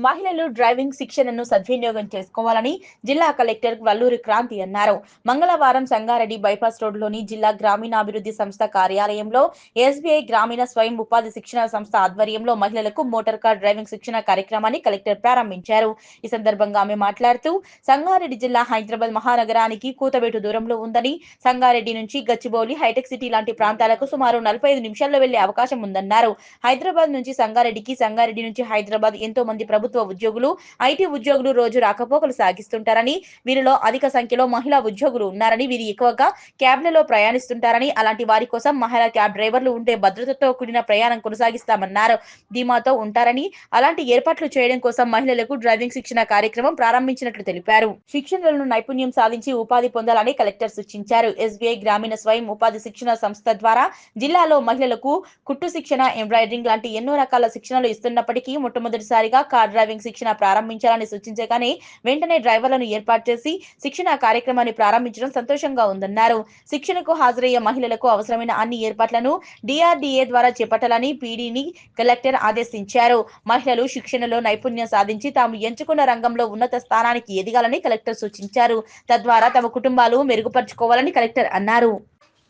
మహిళలు డ్రైవింగ్ శిక్షణను సద్వినియోగం చేసుకోవాలని జిల్లా కలెక్టర్ వల్లూరి క్రాంతి అన్నారు. మంగళవారం సంగారెడ్డి బైపాస్ రోడ్డులోని జిల్లా గ్రామీణాభివృద్ధి సంస్థ కార్యాలయంలో ఎస్బీఐ గ్రామీణ స్వయం ఉపాధి శిక్షణ సంస్థ ఆధ్వర్యంలో మహిళలకు మోటార్ కార్ డ్రైవింగ్ శిక్షణ కార్యక్రమాన్ని కలెక్టర్ ప్రారంభించారు. ఈ సందర్భంగా ఆమె మాట్లాడుతూ సంగారెడ్డి జిల్లా హైదరాబాద్ మహానగరానికి కూతవేటు దూరంలో ఉందని, సంగారెడ్డి నుంచి గచ్చిబౌలి, హైటెక్ సిటీ లాంటి ప్రాంతాలకు సుమారు 45 నిమిషాల్లో వెళ్లే అవకాశం ఉందన్నారు. హైదరాబాద్ నుంచి సంగారెడ్డికి, సంగారెడ్డి నుంచి హైదరాబాద్ ఎంతో మంది ప్రభుత్వ ఉద్యోగులు, ఐటీ ఉద్యోగులు రోజు రాకపోకలు సాగిస్తుంటారని, వీరిలో అధిక సంఖ్యలో మహిళా ఉద్యోగులు ఉన్నారని, వీరు ఎక్కువగా క్యాబ్లలో ప్రయాణిస్తుంటారని, అలాంటి వారి కోసం మహిళా క్యాబ్ డ్రైవర్లు ఉంటే భద్రతతో కూడిన ప్రయాణం కొనసాగిస్తామన్నారు. ధీమాతో ఉంటారని, అలాంటి ఏర్పాట్లు చేయడం కోసం మహిళలకు డ్రైవింగ్ శిక్షణ కార్యక్రమం ప్రారంభించినట్లు తెలిపారు. శిక్షణలను నైపుణ్యం సాధించి ఉపాధి పొందాలని కలెక్టర్ సూచించారు. ఎస్బీఐ గ్రామీణ స్వయం ఉపాధి శిక్షణ సంస్థ ద్వారా జిల్లాలో మహిళలకు కుట్టు శిక్షణ, ఎంబ్రాయిడరింగ్ లాంటి ఎన్నో రకాల శిక్షణలు ఇస్తున్నప్పటికీ మొట్టమొదటిసారిగా కార్ డ్రైవింగ్ శిక్షణ ప్రారంభించాలని సూచించగానే వెంటనే డ్రైవర్లను ఏర్పాటు చేసి శిక్షణ కార్యక్రమాన్ని ప్రారంభించడం సంతోషంగా ఉందన్నారు. శిక్షణకు హాజరయ్యే మహిళలకు అవసరమైన అన్ని ఏర్పాట్లను డిఆర్డీఏ ద్వారా చేపట్టాలని పీడీని కలెక్టర్ ఆదేశించారు. మహిళలు శిక్షణలో నైపుణ్యం సాధించి తాము ఎంచుకున్న రంగంలో ఉన్నత స్థానానికి ఎదగాలని కలెక్టర్ సూచించారు. తద్వారా తమ కుటుంబాలు మెరుగుపరుచుకోవాలని కలెక్టర్ అన్నారు.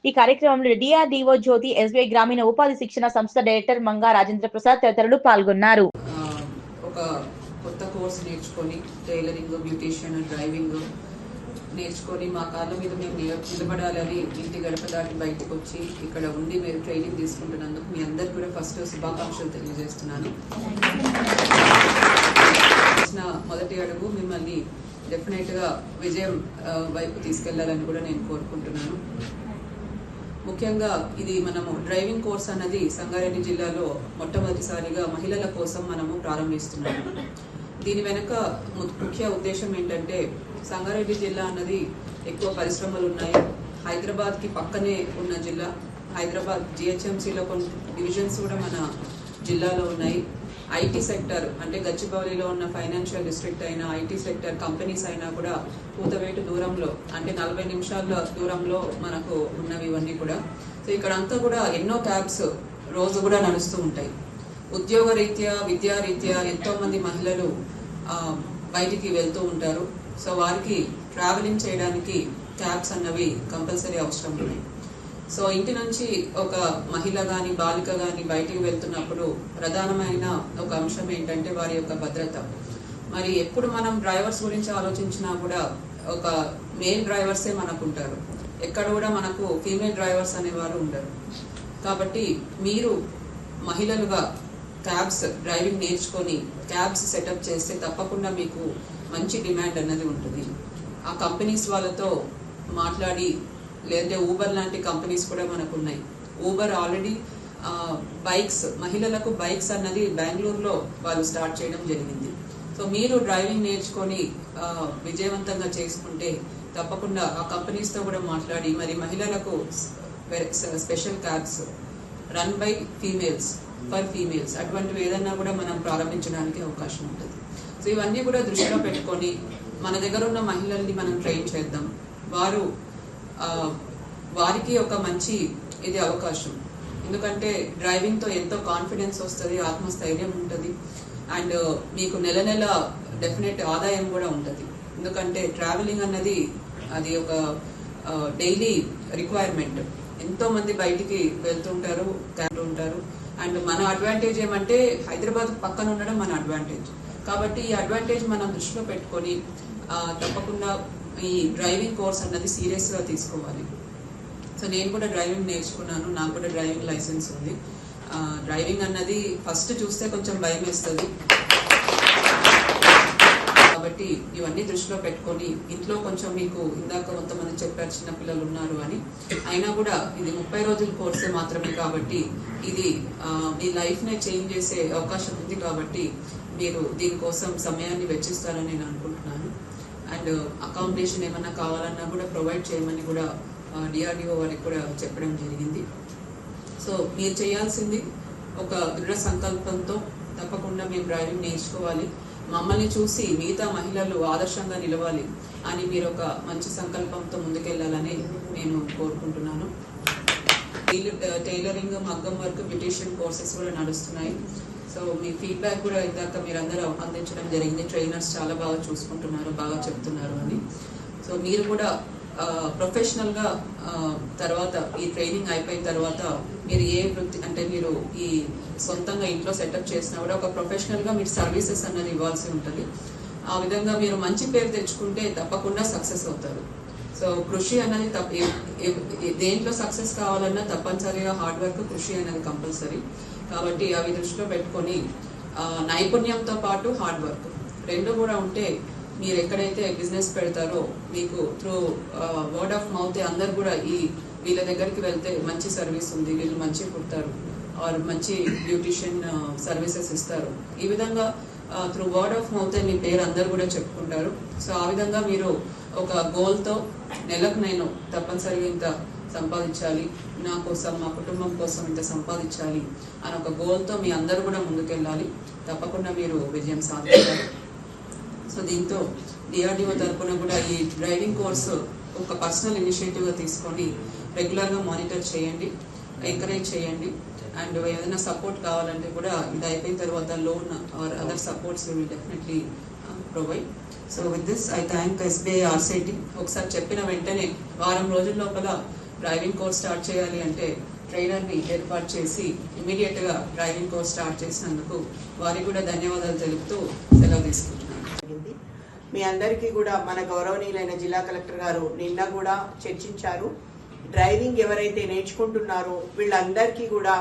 ఈ కార్యక్రమంలో డిఆర్డీఓ జ్యోతి, ఎస్బీఐ గ్రామీణ ఉపాధి శిక్షణ సంస్థ డైరెక్టర్ మంగా రాజేంద్ర ప్రసాద్ తదితరులు పాల్గొన్నారు. ఒక కొత్త కోర్సు నేర్చుకొని టైలరింగ్, బ్యూటీషియన్, డ్రైవింగ్ నేర్చుకొని మా కాళ్ళ మీద మేము నిలబడాలని ఇంటి గడప దాటి బయటకు వచ్చి ఇక్కడ ఉండి మీరు ట్రైనింగ్ తీసుకుంటున్నందుకు మీ అందరికి కూడా ఫస్ట్ శుభాకాంక్షలు తెలియజేస్తున్నాను. మొదటి అడుగు మిమ్మల్ని డెఫినెట్గా విజయం వైపు తీసుకెళ్లాలని కూడా నేను కోరుకుంటున్నాను. ముఖ్యంగా ఇది మనము డ్రైవింగ్ కోర్స్ అన్నది సంగారెడ్డి జిల్లాలో మొట్టమొదటిసారిగా మహిళల కోసం మనము ప్రారంభిస్తున్నాము. దీని వెనుక ముఖ్య ఉద్దేశం ఏంటంటే, సంగారెడ్డి జిల్లా అన్నది ఎక్కువ పరిశ్రమలు ఉన్నాయి. హైదరాబాద్కి పక్కనే ఉన్న జిల్లా. హైదరాబాద్ జిహెచ్ఎంసీలో కొన్ని డివిజన్స్ కూడా మన జిల్లాలో ఉన్నాయి. ఐటీ సెక్టర్ అంటే గచ్చిబౌలిలో ఉన్న ఫైనాన్షియల్ డిస్ట్రిక్ట్ అయినా, ఐటీ సెక్టర్ కంపెనీస్ అయినా కూడా కూతవేటు దూరంలో అంటే 40 నిమిషాల దూరంలో మనకు ఉన్నవి ఇవన్నీ కూడా. సో ఇక్కడ అంతా కూడా ఎన్నో క్యాబ్స్ రోజు కూడా నడుస్తూ ఉంటాయి. ఉద్యోగ రీత్యా, విద్యారీత్యా ఎంతో మంది మహిళలు బయటికి వెళ్తూ ఉంటారు. సో వారికి ట్రావెలింగ్ చేయడానికి క్యాబ్స్ అన్నవి కంపల్సరీ అవసరం ఉన్నాయి. సో ఇంటి నుంచి ఒక మహిళ కానీ, బాలిక కానీ బయటికి వెళ్తున్నప్పుడు ప్రధానమైన ఒక అంశం ఏంటంటే వారి యొక్క భద్రత. మరి ఎప్పుడు మనం డ్రైవర్స్ గురించి ఆలోచించినా కూడా ఒక మేల్ డ్రైవర్సే మనకు ఉంటారు. ఎక్కడ కూడా మనకు ఫీమేల్ డ్రైవర్స్ అనేవారు ఉండరు. కాబట్టి మీరు మహిళలుగా క్యాబ్స్ డ్రైవింగ్ నేర్చుకొని క్యాబ్స్ సెటప్ చేస్తే తప్పకుండా మీకు మంచి డిమాండ్ అన్నది ఉంటుంది. ఆ కంపెనీస్ వాళ్ళతో మాట్లాడి, లేదంటే ఊబర్ లాంటి కంపెనీస్ కూడా మనకు ఉన్నాయి. ఊబర్ ఆల్రెడీ బైక్స్, మహిళలకు బైక్స్ అన్నది బెంగళూరులో వాళ్ళు స్టార్ట్ చేయడం జరిగింది. సో మీరు డ్రైవింగ్ నేర్చుకొని విజయవంతంగా చేసుకుంటే తప్పకుండా ఆ కంపెనీస్తో కూడా మాట్లాడి మరి మహిళలకు special cabs run by females, for females అటువంటివి ఏదన్నా కూడా మనం ప్రారంభించడానికి అవకాశం ఉంటుంది. సో ఇవన్నీ కూడా దృష్టిలో పెట్టుకొని మన దగ్గర ఉన్న మహిళల్ని మనం ట్రైన్ చేద్దాం. వారికి ఒక మంచి ఇది అవకాశం. ఎందుకంటే డ్రైవింగ్తో ఎంతో కాన్ఫిడెన్స్ వస్తుంది, ఆత్మస్థైర్యం ఉంటుంది. అండ్ మీకు నెల నెల డెఫినెట్ ఆదాయం కూడా ఉంటుంది. ఎందుకంటే ట్రావెలింగ్ అన్నది అది ఒక డైలీ రిక్వైర్మెంట్. ఎంతో మంది బయటికి వెళ్తుంటారు, ఉంటారు. అండ్ మన అడ్వాంటేజ్ ఏమంటే హైదరాబాద్ పక్కన ఉండడం మన అడ్వాంటేజ్. కాబట్టి ఈ అడ్వాంటేజ్ మనం దృష్టిలో పెట్టుకొని తప్పకుండా ఈ డ్రైవింగ్ కోర్స్ అన్నది సీరియస్గా తీసుకోవాలి. సో నేను కూడా డ్రైవింగ్ నేర్చుకున్నాను, నాకు కూడా డ్రైవింగ్ లైసెన్స్ ఉంది. డ్రైవింగ్ అన్నది ఫస్ట్ చూస్తే కొంచెం భయం వేస్తుంది. కాబట్టి ఇవన్నీ దృష్టిలో పెట్టుకొని ఇంట్లో కొంచెం మీకు ఇందాక కొంతమంది చెప్పారు చిన్నపిల్లలు ఉన్నారు అని, అయినా కూడా ఇది 30 రోజుల కోర్సే మాత్రమే. కాబట్టి ఇది మీ లైఫ్నే చేంజ్ చేసే అవకాశం ఉంది. కాబట్టి మీరు దీనికోసం సమయాన్ని వెచ్చిస్తారని నేను అనుకుంటున్నాను. అండ్ అకామిడేషన్ ఏమన్నా కావాలన్నా కూడా ప్రొవైడ్ చేయమని కూడా డిఆర్డీఓ వారికి కూడా చెప్పడం జరిగింది. సో మీరు చేయాల్సింది ఒక దృఢ సంకల్పంతో తప్పకుండా మేము డ్రైవింగ్ నేర్చుకోవాలి, మమ్మల్ని చూసి మిగతా మహిళలు ఆదర్శంగా నిలవాలి అని మీరు ఒక మంచి సంకల్పంతో ముందుకెళ్లాలని నేను టైలరింగ్, మగ్గం వర్క్, బ్యూటీషియన్ కోర్సెస్ కూడా నడుస్తున్నాయి. సో సో మీ ఫీడ్బ్యాక్ కూడా ఇందాక మీరందరూ అందించడం జరిగింది. ట్రైనర్స్ చాలా బాగా చూసుకుంటున్నారు, బాగా చెప్తున్నారు అని. సో మీరు కూడా ప్రొఫెషనల్గా తర్వాత ఈ ట్రైనింగ్ అయిపోయిన తర్వాత మీరు ఏ వృత్తి అంటే మీరు ఈ సొంతంగా ఇంట్లో సెటప్ చేసినా కూడా ఒక ప్రొఫెషనల్గా మీరు సర్వీసెస్ అన్నది ఇవ్వాల్సి ఉంటుంది. ఆ విధంగా మీరు మంచి పేరు తెచ్చుకుంటే తప్పకుండా సక్సెస్ అవుతారు. సో కృషి అన్నది దేంట్లో సక్సెస్ కావాలన్నా తప్పనిసరిగా హార్డ్ వర్క్, కృషి అనేది కంపల్సరీ. కాబట్టి అవి దృష్టిలో పెట్టుకొని నైపుణ్యంతో పాటు హార్డ్ వర్క్ రెండు కూడా ఉంటే మీరు ఎక్కడైతే బిజినెస్ పెడతారో మీకు త్రూ వర్డ్ ఆఫ్ మౌత్ అందరు కూడా వీళ్ళ దగ్గరికి వెళ్తే మంచి సర్వీస్ ఉంది, వీళ్ళు మంచి కుడతారు ఆర్ మంచి బ్యూటిషియన్ సర్వీసెస్ ఇస్తారు. ఈ విధంగా త్రూ వర్డ్ ఆఫ్ మౌత్ మీ పేరు అందరు కూడా చెప్పుకుంటారు. సో ఆ విధంగా మీరు ఒక గోల్తో నెలకు నేను తప్పనిసరిగా ఇంత సంపాదించాలి, నా కోసం మా కుటుంబం కోసం ఇంత సంపాదించాలి అని ఒక గోల్తో మీ అందరూ కూడా ముందుకెళ్ళాలి. తప్పకుండా మీరు విజయం సాధిస్తారు. సో దీంతో డిఆర్డిఓ తరఫున కూడా ఈ డ్రైవింగ్ కోర్సు ఒక పర్సనల్ ఇనిషియేటివ్గా తీసుకొని రెగ్యులర్గా మానిటర్ చేయండి, ఎంకరేజ్ చేయండి. అండ్ ఏదైనా సపోర్ట్ కావాలంటే కూడా ఇది అయిపోయిన తర్వాత loan or other supports will definitely provide. So with this I thank SBI RSETI. ఒకసారి చెప్పిన వెంటనే వారం రోజుల లోపల డ్రైవింగ్ కోర్స్ స్టార్ట్ చేయాలి అంటే ట్రైనర్ని ఏర్పాటు చేసి ఇమీడియట్గా డ్రైవింగ్ కోర్స్ స్టార్ట్ చేసినందుకు వారికి కూడా ధన్యవాదాలు తెలుపుతూ సెలవు తీసుకుంటున్నాను. మీ అందరికీ కూడా మన గౌరవనీయులైన జిల్లా కలెక్టర్ గారు నిన్న కూడా చర్చించారు. డ్రైవింగ్ ఎవరైతే నేర్చుకుంటున్నారో వీళ్ళందరికీ కూడా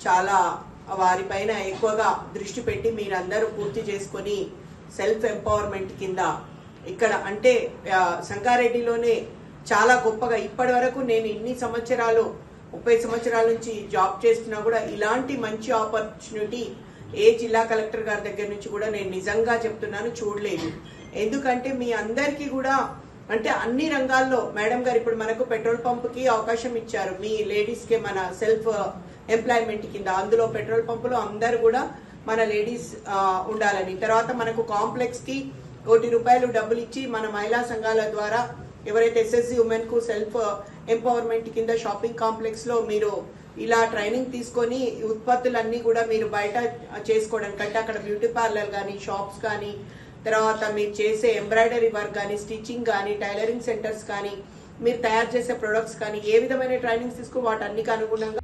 చాలా వారిపైన ఎక్కువగా దృష్టి పెట్టి మీరందరూ పూర్తి చేసుకొని సెల్ఫ్ ఎంపవర్మెంట్ కింద ఇక్కడ అంటే సంగారెడ్డిలోనే చాలా గొప్పగా ఇప్పటి వరకు నేను ఇన్ని సంవత్సరాలు 30 సంవత్సరాల నుంచి జాబ్ చేస్తున్నా కూడా ఇలాంటి మంచి ఆపర్చునిటీ ఏ జిల్లా కలెక్టర్ గారి దగ్గర నుంచి కూడా నేను నిజంగా చెప్తున్నాను చూడలేదు. ఎందుకంటే మీ అందరికీ కూడా అంటే అన్ని రంగాల్లో మేడం గారు ఇప్పుడు మనకు పెట్రోల్ పంప్కి అవకాశం ఇచ్చారు, మీ లేడీస్కి మన సెల్ఫ్ ఎంప్లాయ్మెంట్ కింద. అందులో పెట్రోల్ పంపులో అందరు కూడా మన లేడీస్ ఉండాలని. తర్వాత మనకు కాంప్లెక్స్కి ₹1 కోటి డబ్బులు ఇచ్చి మన మహిళా సంఘాల ద్వారా ఎవరైతే ఎస్ఎస్సి ఉమెన్ కు సెల్ఫ్ ఎంపవర్మెంట్ కింద షాపింగ్ కాంప్లెక్స్ లో మీరు ఇలా ట్రైనింగ్ తీసుకొని ఉత్పత్తులన్నీ కూడా మీరు బయట చేసుకోవడానికి అంటే అక్కడ బ్యూటీ పార్లర్ కానీ షాప్స్ కానీ తర్వాత మీరు చేసే ఎంబ్రాయిడరీ వర్క్ కానీ స్టిచ్చింగ్ కానీ టైలరింగ్ సెంటర్స్ కానీ మీరు తయారు చేసే ప్రొడక్ట్స్ కానీ ఏ విధమైన ట్రైనింగ్స్ తీసుకో వాటన్నికి అనుగుణంగా